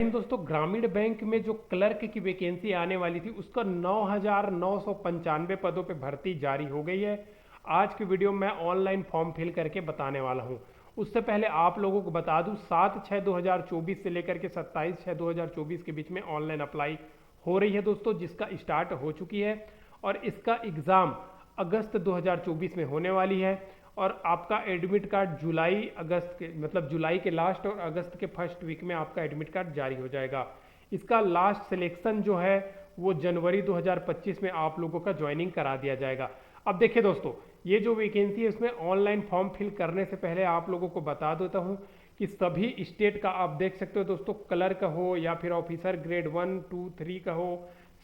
इन दोस्तों ग्रामीण बैंक में जो क्लर्क की वैकेंसी आने वाली थी उसका 9,995 पदों पे भर्ती जारी हो गई है। आज की वीडियो में ऑनलाइन फॉर्म फिल करके बताने वाला हूं। उससे पहले आप लोगों को बता दूं 7/6/2024 से लेकर के 27/6/2024 के बीच में ऑनलाइन अप्लाई हो रही है दोस्तों, जिसका स्टार्ट हो चुकी है और इसका एग्ज़ाम अगस्त 2024 में होने वाली है। और आपका एडमिट कार्ड जुलाई अगस्त के मतलब जुलाई के लास्ट और अगस्त के फर्स्ट वीक में आपका एडमिट कार्ड जारी हो जाएगा। इसका लास्ट सिलेक्शन जो है वो जनवरी 2025 में आप लोगों का ज्वाइनिंग करा दिया जाएगा। अब देखिए दोस्तों, ये जो वैकेंसी है उसमें ऑनलाइन फॉर्म फिल करने से पहले आप लोगों को बता देता हूँ कि सभी स्टेट का आप देख सकते हो दोस्तों, क्लर्क हो या फिर ऑफिसर ग्रेड 1, 2, 3 का हो,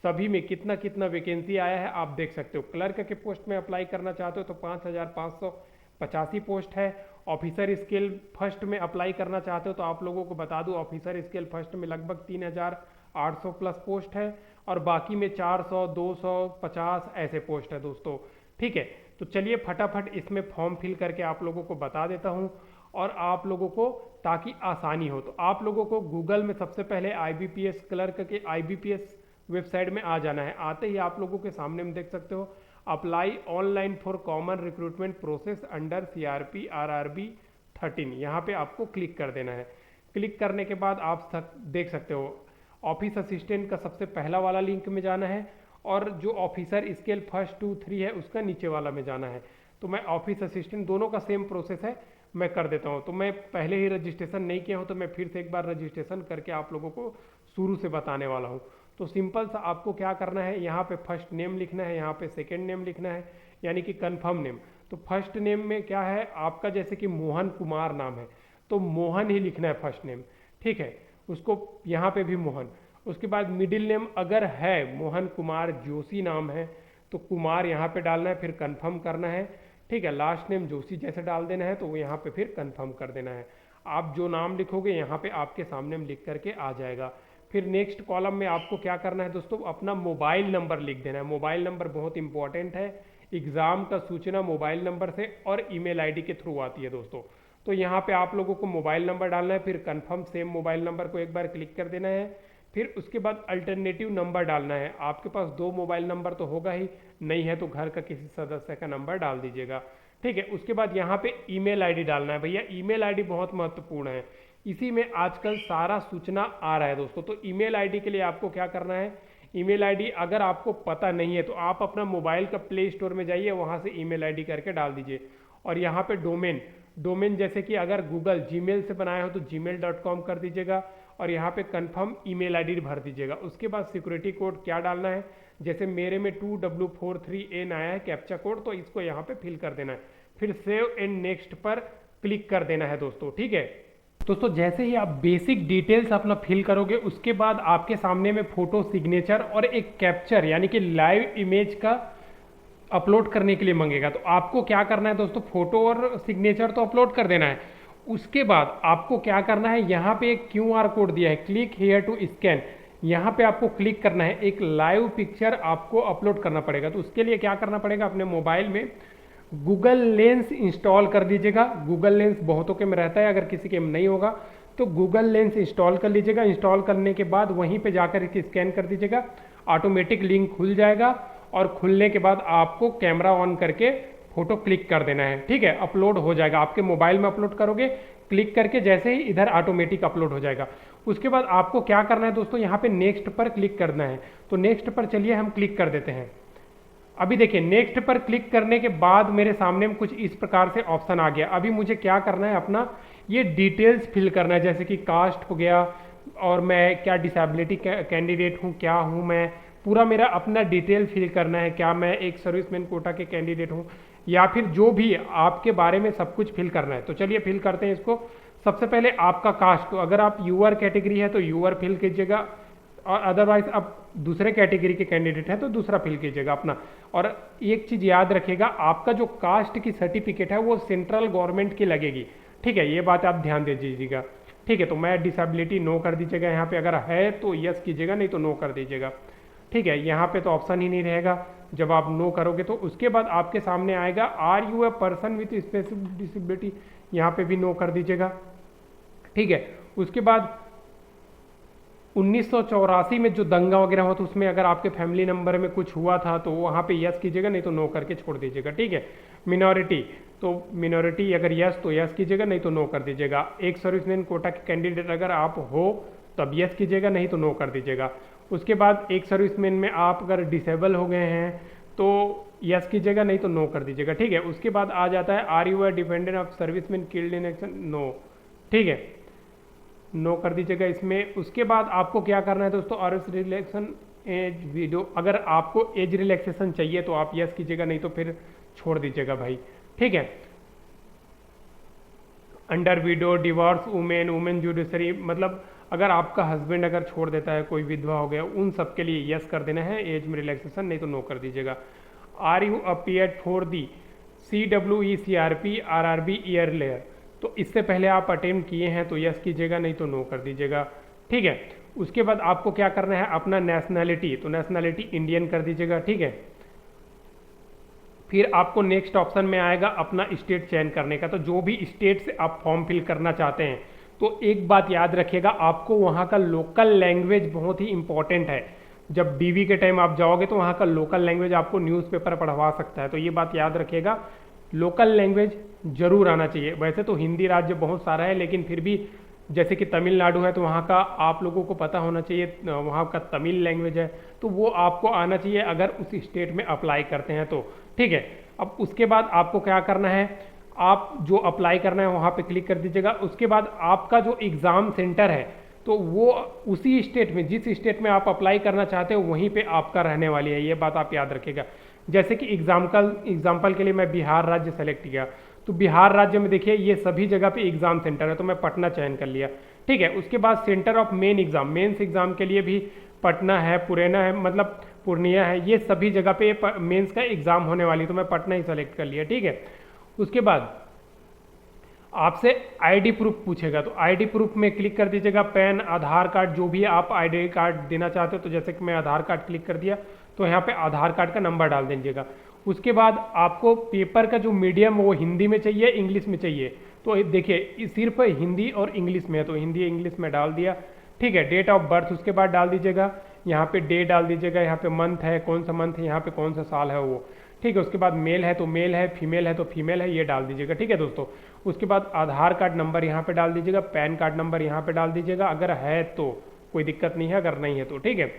सभी में कितना कितना वैकेंसी आया है आप देख सकते हो। क्लर्क के पोस्ट में अप्लाई करना चाहते हो तो 5,585 पोस्ट है। ऑफिसर स्केल फर्स्ट में अप्लाई करना चाहते हो तो आप लोगों को बता दूं ऑफिसर स्केल फर्स्ट में लगभग 3,800 प्लस पोस्ट है और बाकी में 400, 250 ऐसे पोस्ट है दोस्तों। ठीक है, तो चलिए फटाफट इसमें फॉर्म फिल करके आप लोगों को बता देता हूं और आप लोगों को ताकि आसानी हो। तो आप लोगों को गूगल में सबसे पहले IBPS क्लर्क के IBPS वेबसाइट में आ जाना है। आते ही आप लोगों के सामने में देख सकते हो apply online for common recruitment process under CRP RRB 13, यहाँ पे आपको क्लिक कर देना है। क्लिक करने के बाद आप देख सकते हो ऑफिस असिस्टेंट का सबसे पहला वाला लिंक में जाना है और जो ऑफिसर स्केल फर्स्ट 2, 3 है उसका नीचे वाला में जाना है। तो मैं ऑफिस असिस्टेंट दोनों का सेम प्रोसेस है, मैं कर देता हूँ। तो मैं पहले ही रजिस्ट्रेशन नहीं किया हूँ तो मैं फिर से एक बार रजिस्ट्रेशन करके आप लोगों को शुरू से बताने वाला हूँ। तो सिंपल सा आपको क्या करना है, यहाँ पे फर्स्ट नेम लिखना है, यहाँ पे सेकंड नेम लिखना है, यानी कि कंफर्म नेम। तो फर्स्ट नेम में क्या है आपका, जैसे कि मोहन कुमार नाम है तो मोहन ही लिखना है फर्स्ट नेम। ठीक है, उसको यहाँ पे भी मोहन। उसके बाद मिडिल नेम अगर है मोहन कुमार जोशी नाम है तो कुमार यहाँ पे डालना है, फिर कंफर्म करना है। ठीक है, लास्ट नेम जोशी जैसे डाल देना है तो वो यहाँ पे फिर कंफर्म कर देना है। आप जो नाम लिखोगे यहाँ पे आपके सामने में लिख करके आ जाएगा। फिर नेक्स्ट कॉलम में आपको क्या करना है दोस्तों, अपना मोबाइल नंबर लिख देना है। मोबाइल नंबर बहुत इंपॉर्टेंट है, एग्जाम का सूचना मोबाइल नंबर से और ईमेल आईडी के थ्रू आती है दोस्तों। तो यहाँ पे आप लोगों को मोबाइल नंबर डालना है, फिर कंफर्म सेम मोबाइल नंबर को एक बार क्लिक कर देना है। फिर उसके बाद अल्टरनेटिव नंबर डालना है। आपके पास 2 मोबाइल नंबर तो होगा ही, नहीं है तो घर का किसी सदस्य का नंबर डाल दीजिएगा। ठीक है, उसके बाद यहाँ पे ईमेल आईडी डालना है। भैया ईमेल आईडी बहुत महत्वपूर्ण है, इसी में आजकल सारा सूचना आ रहा है दोस्तों। तो ईमेल आईडी के लिए आपको क्या करना है, ईमेल आईडी अगर आपको पता नहीं है तो आप अपना मोबाइल का प्ले स्टोर में जाइए, वहाँ से ईमेल आईडी करके डाल दीजिए। और यहाँ पे डोमेन जैसे कि अगर गूगल जीमेल से बनाया हो तो gmail.com कर दीजिएगा और यहाँ पे कंफर्म ईमेल आईडी भर दीजिएगा। उसके बाद सिक्योरिटी कोड क्या डालना है, जैसे मेरे में 2W43N आया है कैप्चा कोड, तो इसको यहाँ पे फिल कर देना है। फिर सेव एंड नेक्स्ट पर क्लिक कर देना है दोस्तों। ठीक है दोस्तों, जैसे ही आप बेसिक डिटेल्स अपना फिल करोगे उसके बाद आपके सामने में फोटो, सिग्नेचर और एक कैप्चर यानी कि लाइव इमेज का अपलोड करने के लिए मांगेगा। तो आपको क्या करना है दोस्तों, फोटो और सिग्नेचर तो अपलोड कर देना है। उसके बाद आपको क्या करना है, यहाँ पे एक QR कोड दिया है, क्लिक हेयर टू स्कैन, यहाँ पे आपको क्लिक करना है। एक लाइव पिक्चर आपको अपलोड करना पड़ेगा। तो उसके लिए क्या करना पड़ेगा, अपने मोबाइल में गूगल लेंस इंस्टॉल कर दीजिएगा। गूगल लेंस बहुतों के में रहता है, अगर किसी के में नहीं होगा तो गूगल लेंस इंस्टॉल कर लीजिएगा। इंस्टॉल करने के बाद वहीं पे जाकर के स्कैन कर दीजिएगा, ऑटोमेटिक लिंक खुल जाएगा और खुलने के बाद आपको कैमरा ऑन करके फोटो क्लिक कर देना है। ठीक है, अपलोड हो जाएगा। आपके मोबाइल में अपलोड करोगे, क्लिक करके जैसे ही इधर ऑटोमेटिक अपलोड हो जाएगा। उसके बाद आपको क्या करना है दोस्तों, यहाँ पे नेक्स्ट पर क्लिक करना है। तो नेक्स्ट पर चलिए हम क्लिक कर देते हैं। अभी देखिए नेक्स्ट पर क्लिक करने के बाद मेरे सामने में कुछ इस प्रकार से ऑप्शन आ गया। अभी मुझे क्या करना है, अपना ये डिटेल्स फिल करना है, जैसे कि कास्ट हो गया और मैं क्या डिसेबिलिटी कैंडिडेट हूँ, क्या हूँ मैं, पूरा मेरा अपना डिटेल फिल करना है। क्या मैं एक सर्विसमैन कोटा के कैंडिडेट हूँ या फिर जो भी आपके बारे में सब कुछ फिल करना है। तो चलिए फिल करते हैं इसको। सबसे पहले आपका कास्ट, तो अगर आप यूआर कैटेगरी है तो यूआर फिल कीजिएगा और अदरवाइज आप दूसरे कैटेगरी के कैंडिडेट हैं तो दूसरा फिल कीजिएगा अपना। और एक चीज़ याद रखिएगा, आपका जो कास्ट की सर्टिफिकेट है वो सेंट्रल गवर्नमेंट की लगेगी। ठीक है, ये बात आप ध्यान दे दीजिएगा। ठीक है, तो मैं डिसेबिलिटी नो कर दीजिएगा, यहाँ पे अगर है तो यस कीजिएगा, नहीं तो नो कर दीजिएगा। ठीक है, यहाँ पे तो ऑप्शन ही नहीं रहेगा जब आप नो करोगे तो। उसके बाद आपके सामने आएगा are you a person with specific disability, यहाँ पे भी नो कर दीजिएगा। ठीक है, उसके बाद 1984 में जो दंगा वगैरह हुआ था उसमें अगर आपके फैमिली नंबर में कुछ हुआ था तो वहाँ पे यस कीजिएगा, नहीं तो नो करके छोड़ दीजिएगा, ठीक है। मिनॉरिटी, तो मिनॉरिटी अगर यस तो यस कीजिएगा, नहीं तो नो कर दीजिएगा। एक सर्विसमैन कोटा के कैंडिडेट अगर आप हो तब यस कीजिएगा, नहीं तो नो कर दीजिएगा। उसके बाद एक सर्विसमैन में आप अगर डिसेबल हो गए हैं तो यस कीजिएगा, नहीं तो नो कर दीजिएगा, ठीक है। उसके बाद आ जाता है are you are dependent of serviceman killed in action, no, ठीक है, नो कर दीजिएगा इसमें। उसके बाद आपको क्या करना है दोस्तों, आरएस रिलैक्सेशन एज वीडियो, अगर आपको एज रिलैक्सेशन चाहिए तो आप यस कीजिएगा, नहीं तो फिर छोड़ दीजिएगा भाई, ठीक है। Under video, divorce women, women judiciary, मतलब अगर आपका हस्बैंड अगर छोड़ देता है, कोई विधवा हो गया, उन सब के लिए यस कर देना है एज में रिलैक्सेशन, नहीं तो नो कर दीजिएगा। Are you appeared for the CWE-CRP RRB earlier, तो इससे पहले आप अटेम्प्ट किए हैं तो यस कीजिएगा, नहीं तो नो कर दीजिएगा, ठीक है। उसके बाद आपको क्या करना है, अपना नेशनैलिटी, तो नेशनैलिटी इंडियन कर दीजिएगा, ठीक है। फिर आपको नेक्स्ट ऑप्शन में आएगा अपना स्टेट चयन करने का, तो जो भी स्टेट से आप फॉर्म फिल करना चाहते हैं तो एक बात याद रखिएगा, आपको वहाँ का लोकल लैंग्वेज बहुत ही इंपॉर्टेंट है। जब डीवी के टाइम आप जाओगे तो वहाँ का लोकल लैंग्वेज आपको न्यूज़पेपर पढ़वा सकता है, तो ये बात याद रखिएगा, लोकल लैंग्वेज जरूर आना चाहिए। वैसे तो हिंदी राज्य बहुत सारा है, लेकिन फिर भी जैसे कि तमिलनाडु है तो वहाँ का आप लोगों को पता होना चाहिए, वहाँ का तमिल लैंग्वेज है, तो वो आपको आना चाहिए अगर उस स्टेट में अप्लाई करते हैं तो, ठीक है। अब उसके बाद आपको क्या करना है, आप जो अप्लाई करना है वहाँ पे क्लिक कर दीजिएगा। उसके बाद आपका जो एग्ज़ाम सेंटर है तो वो उसी स्टेट में, जिस स्टेट में आप अप्लाई करना चाहते हो वहीं पे आपका रहने वाली है, ये बात आप याद रखिएगा। जैसे कि एग्जाम्पल के लिए मैं बिहार राज्य सेलेक्ट किया, तो बिहार राज्य में देखिए ये सभी जगह पे एग्ज़ाम सेंटर है, तो मैं पटना चयन कर लिया, ठीक है। उसके बाद centre of main exam, mains exam के लिए भी पटना है, पुरैना है, मतलब पूर्णिया है, ये सभी जगह पे मेंस का एग्ज़ाम होने वाली, तो मैं पटना ही सेलेक्ट कर लिया, ठीक है। उसके बाद आपसे आईडी प्रूफ पूछेगा, तो आईडी प्रूफ में क्लिक कर दीजिएगा, पैन, आधार कार्ड, जो भी आप आईडी कार्ड देना चाहते हो, तो जैसे कि मैं आधार कार्ड क्लिक कर दिया तो यहाँ पे आधार कार्ड का नंबर डाल दीजिएगा। उसके बाद आपको पेपर का जो मीडियम वो हिंदी में चाहिए, इंग्लिश में चाहिए, तो देखिए सिर्फ हिंदी और इंग्लिश में है, तो हिंदी इंग्लिश में डाल दिया, ठीक है। डेट ऑफ बर्थ उसके बाद डाल दीजिएगा, यहाँ पे डे डाल दीजिएगा, यहाँ पे मंथ है, कौन सा मंथ है, यहाँ पे कौन सा साल है वो, ठीक है। उसके बाद मेल है तो मेल है, फीमेल है तो फीमेल है, ये डाल दीजिएगा, ठीक है दोस्तों। उसके बाद आधार कार्ड नंबर यहाँ पे डाल दीजिएगा, पैन कार्ड नंबर यहाँ पे डाल दीजिएगा, अगर है तो कोई दिक्कत नहीं है, अगर नहीं है तो, ठीक है।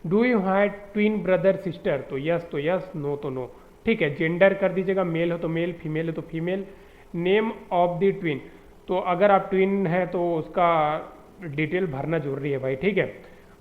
Do you have twin brother sister, तो यस, नो तो नो, ठीक है। जेंडर कर दीजिएगा, मेल हो तो मेल, फीमेल हो तो female. Name of the twin, तो अगर आप ट्विन है तो उसका डिटेल भरना जरूरी है भाई, ठीक है।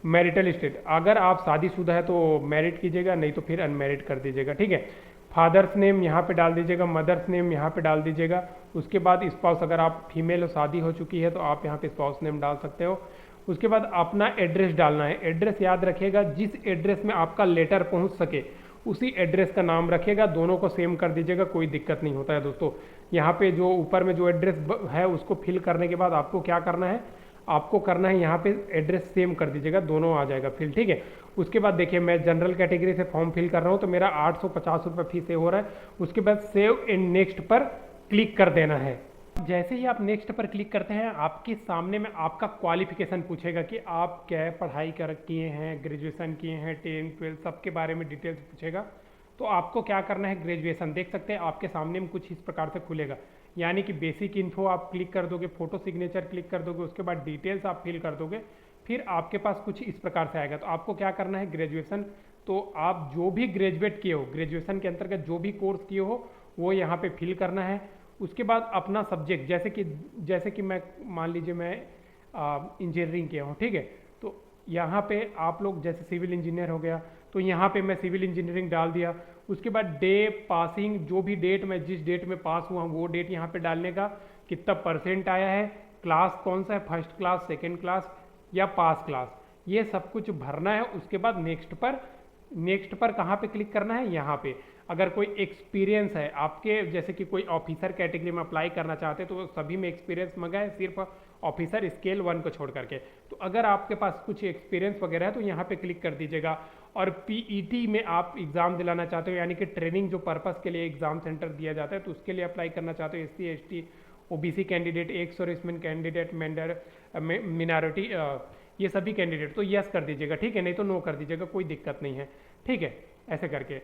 मैरिटल स्टेट, अगर आप शादीशुदा है तो मैरिड कीजिएगा, नहीं तो फिर अनमैरिड कर दीजिएगा, ठीक है। फादर्स नेम यहाँ पे डाल दीजिएगा, मदर्स नेम यहाँ पे डाल दीजिएगा। उसके बाद स्पाउस, अगर आप फीमेल हो, शादी हो चुकी है तो आप यहाँ पे स्पाउस नेम डाल सकते हो। उसके बाद अपना एड्रेस डालना है, एड्रेस याद रखिएगा, जिस एड्रेस में आपका लेटर पहुँच सके उसी एड्रेस का नाम रखिएगा, दोनों को सेम कर दीजिएगा, कोई दिक्कत नहीं होता है दोस्तों। यहाँ पे जो ऊपर में जो एड्रेस है उसको फिल करने के बाद आपको क्या करना है, आपको करना है यहाँ पे एड्रेस सेम कर दीजिएगा, दोनों आ जाएगा फिल, ठीक है। उसके बाद देखिए मैं जनरल कैटेगरी से फॉर्म फिल कर रहा हूँ तो मेरा 850 रुपये फीस सेव हो रहा है। उसके बाद सेव एंड नेक्स्ट पर क्लिक कर देना है। जैसे ही आप नेक्स्ट पर क्लिक करते हैं आपके सामने में आपका क्वालिफिकेशन पूछेगा कि आप क्या पढ़ाई किए हैं, ग्रेजुएशन किए हैं, 10, 12 सबके बारे में डिटेल्स पूछेगा। तो आपको क्या करना है, ग्रेजुएशन देख सकते हैं आपके सामने में कुछ इस प्रकार से खुलेगा, यानी कि बेसिक इन्फो आप क्लिक कर दोगे, फोटो सिग्नेचर क्लिक कर दोगे, उसके बाद डिटेल्स आप फिल कर दोगे, फिर आपके पास कुछ इस प्रकार से आएगा। तो आपको क्या करना है, ग्रेजुएशन, तो आप जो भी ग्रेजुएट किए हो, ग्रेजुएशन के अंतर्गत जो भी कोर्स किए हो वो यहाँ पे फिल करना है। उसके बाद अपना सब्जेक्ट, जैसे कि मैं मान लीजिए मैं इंजीनियरिंग किया हूँ, ठीक है, तो यहाँ पे आप लोग जैसे सिविल इंजीनियर हो गया तो यहाँ पे मैं सिविल इंजीनियरिंग डाल दिया। उसके बाद डे पासिंग, जो भी डेट मैं जिस डेट में पास हुआ वो डेट यहाँ पे डालने का, कितना परसेंट आया है, क्लास कौन सा है, फर्स्ट क्लास, सेकेंड क्लास या पास क्लास, ये सब कुछ भरना है। उसके बाद नेक्स्ट पर कहाँ पे क्लिक करना है, यहाँ पे। अगर कोई एक्सपीरियंस है आपके, जैसे कि कोई ऑफिसर कैटेगरी में अप्लाई करना चाहते हैं तो सभी में एक्सपीरियंस मांगा है, सिर्फ ऑफिसर स्केल 1 को छोड़ करके। तो अगर आपके पास कुछ एक्सपीरियंस वगैरह है तो यहाँ पे क्लिक कर दीजिएगा। और पीईटी में आप एग्जाम दिलाना चाहते हो, यानी कि ट्रेनिंग जो पर्पस के लिए एग्जाम सेंटर दिया जाता है, तो उसके लिए अप्लाई करना चाहते हो, SC ST OBC कैंडिडेट, एक सर्विसमैन कैंडिडेट, मिनॉरिटी ये सभी कैंडिडेट, तो यस कर दीजिएगा, ठीक है, नहीं तो नो कर दीजिएगा, कोई दिक्कत नहीं है, ठीक है, ऐसे करके।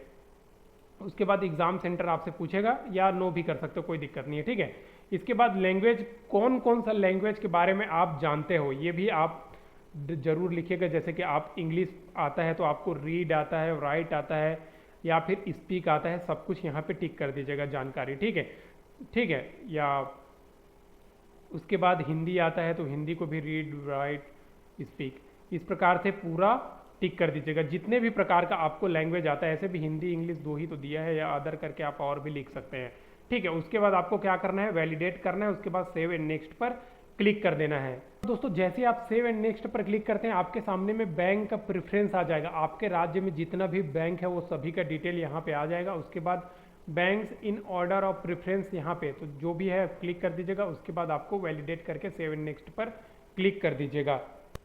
उसके बाद एग्जाम सेंटर आपसे पूछेगा, या नो भी कर सकते हो, कोई दिक्कत नहीं है, ठीक है। इसके बाद लैंग्वेज, कौन कौन सा लैंग्वेज के बारे में आप जानते हो ये भी आप जरूर लिखिएगा। जैसे कि आप इंग्लिश आता है तो आपको रीड आता है, राइट आता है, या फिर स्पीक आता है, सब कुछ यहाँ पे टिक कर दीजिएगा जानकारी, ठीक है, ठीक है। या उसके बाद हिंदी आता है तो हिंदी को भी रीड, राइट, स्पीक, इस प्रकार से पूरा टिक कर दीजिएगा। जितने भी प्रकार का आपको लैंग्वेज आता है, ऐसे भी हिंदी इंग्लिश दो ही तो दिया है, या अदर करके आप और भी लिख सकते हैं, ठीक है। उसके बाद आपको क्या करना है, वैलिडेट करना है, उसके बाद सेव एंड नेक्स्ट पर क्लिक कर देना है। दोस्तों जैसे ही आप सेव एंड नेक्स्ट पर क्लिक करते हैं, आपके सामने में बैंक का प्रेफरेंस आ जाएगा। आपके राज्य में जितना भी बैंक है वो सभी का डिटेल यहाँ पे आ जाएगा। उसके बाद banks in order of preference यहाँ पे, तो जो भी है क्लिक कर दीजिएगा। उसके बाद आपको वैलिडेट करके सेव एंड नेक्स्ट पर क्लिक कर दीजिएगा।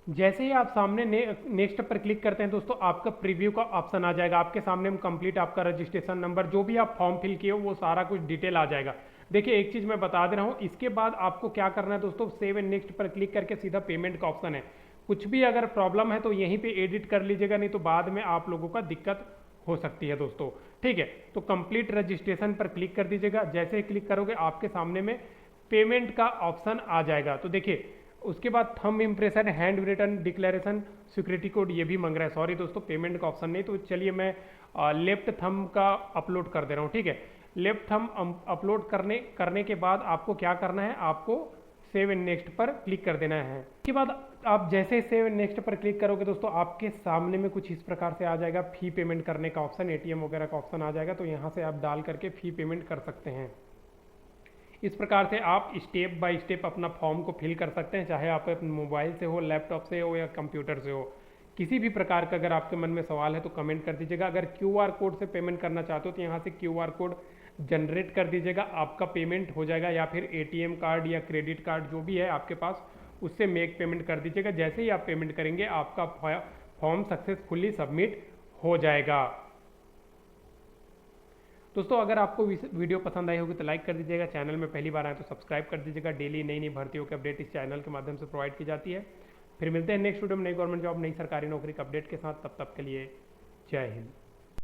जैसे ही आप सामने नेक्स्ट पर क्लिक करते हैं दोस्तों, आपका प्रीव्यू का ऑप्शन आ जाएगा। आपके सामने में कंप्लीट आपका रजिस्ट्रेशन नंबर, जो भी आप फॉर्म फिल किए हो वो सारा कुछ डिटेल आ जाएगा। देखिए एक चीज़ मैं बता दे रहा हूँ, इसके बाद आपको क्या करना है दोस्तों, सेव एंड नेक्स्ट पर क्लिक करके सीधा पेमेंट का ऑप्शन है। कुछ भी अगर प्रॉब्लम है तो यहीं पे एडिट कर लीजिएगा, नहीं तो बाद में आप लोगों का दिक्कत हो सकती है दोस्तों, ठीक है। तो कंप्लीट रजिस्ट्रेशन पर क्लिक कर दीजिएगा। जैसे ही क्लिक करोगे आपके सामने में पेमेंट का ऑप्शन आ जाएगा। तो देखिए उसके बाद thumb impression, handwritten declaration, security code ये भी मांग रहा है। सॉरी दोस्तों, पेमेंट का ऑप्शन नहीं, तो चलिए मैं लेफ्ट थंब का अपलोड कर दे रहा हूँ, ठीक है। लेफ्ट थंब अपलोड करने के बाद आपको क्या करना है, आपको सेव एंड नेक्स्ट पर क्लिक कर देना है। उसके बाद आप जैसे सेव एंड नेक्स्ट पर क्लिक करोगे दोस्तों, आपके सामने में कुछ इस प्रकार से आ जाएगा, फी पेमेंट करने का ऑप्शन, एटीएम वगैरह का ऑप्शन आ जाएगा। तो यहाँ से आप डाल करके फी पेमेंट कर सकते हैं। इस प्रकार से आप स्टेप बाय स्टेप अपना फॉर्म को फिल कर सकते हैं, चाहे आप अपने मोबाइल से हो, लैपटॉप से हो, या कंप्यूटर से हो। किसी भी प्रकार का अगर आपके मन में सवाल है तो कमेंट कर दीजिएगा। अगर क्यूआर कोड से पेमेंट करना चाहते हो तो यहाँ से क्यूआर कोड जनरेट कर दीजिएगा, आपका पेमेंट हो जाएगा। या फिर एटीएम कार्ड या क्रेडिट कार्ड जो भी है आपके पास, उससे मेक पेमेंट कर दीजिएगा। जैसे ही आप पेमेंट करेंगे आपका फॉर्म सक्सेसफुली सबमिट हो जाएगा। दोस्तों अगर आपको वीडियो पसंद आई होगी तो लाइक कर दीजिएगा। चैनल में पहली बार आए तो सब्सक्राइब कर दीजिएगा। डेली नई नई भर्तियों की अपडेट इस चैनल के माध्यम से प्रोवाइड की जाती है। फिर मिलते हैं नेक्स्ट वीडियो में नई गवर्नमेंट जॉब, नई सरकारी नौकरी के अपडेट के साथ। तब तक के लिए जय हिंद।